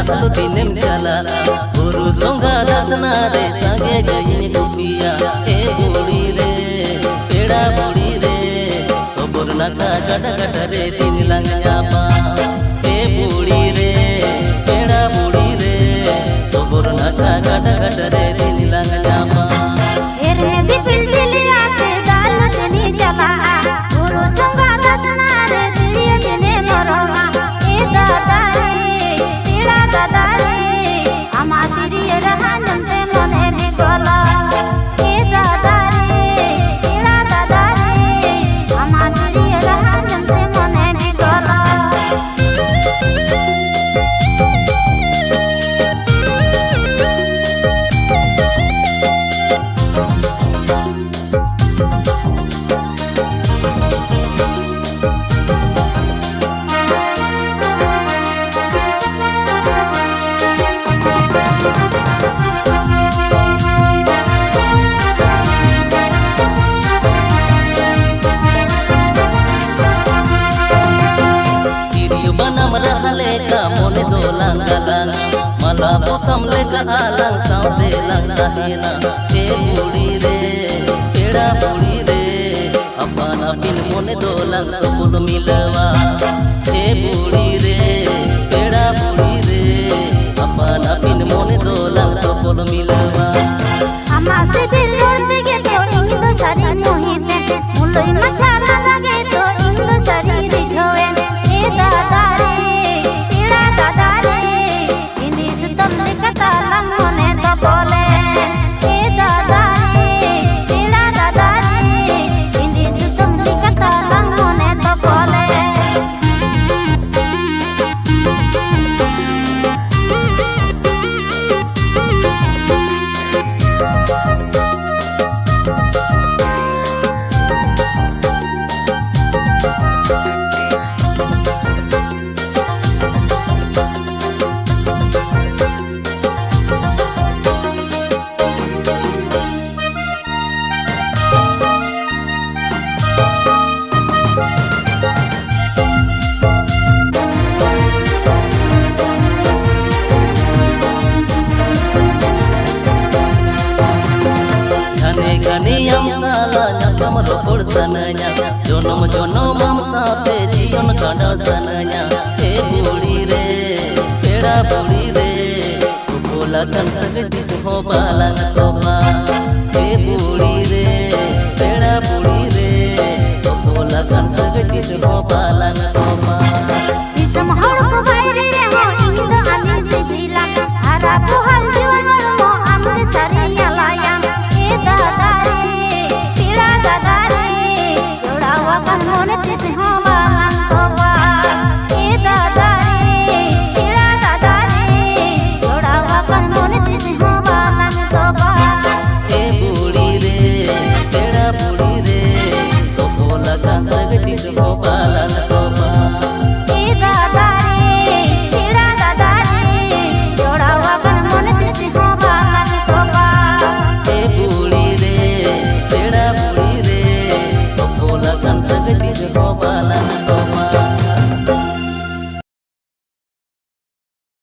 तो दिनेम चला गुरु संगा दसना रे संगे गई गुपिया ए बुड़ी रे पेड़ा बुड़ी रे सोबर नाका गट गट रे दिन लंग जापा ए बुड़ी रे पेड़ा बुड़ी रे सोबर नाका गट गट रे दिन लंग जापा एरे दिपिल दिलिया ते दालत नी चला गुरु संगा दसना रे दिए दिने मरमा ए दादा रे तेरा दादा रे आमा तिरी रहनम ते मने भी गला ए दादा रे तेरा दादा रे आमा तिरी रहनम ते मने भी गला मोने दो लंगलांग मला पोतम लेका आलंग साउते लंगहिना ए बुड़ी रे पेड़ा बुड़ी रे अपना बिन मोने दो लंग तो पुल मिलवा ए बुड़ी रे पेड़ा बुड़ी रे अपना बिन मोने दो लंग तो पुल मिलवा अम्मा से दिल रोते के तो इंग दो सारी मोहिते मुलोई मचा लगे तो इंग दो सारी रिझवे ए दादा रे दादा रे इंदी सुतम कता लंग मोने तो बोले ए दादा रे तेरा दादा रे इंदी सुतम कता लंग मोने तो बोले Ganiyam sala nyakam rokor sananya jonom jonom am saate jiyon kada sananya e budi re peda budi re kola kan sagdi suho balang toba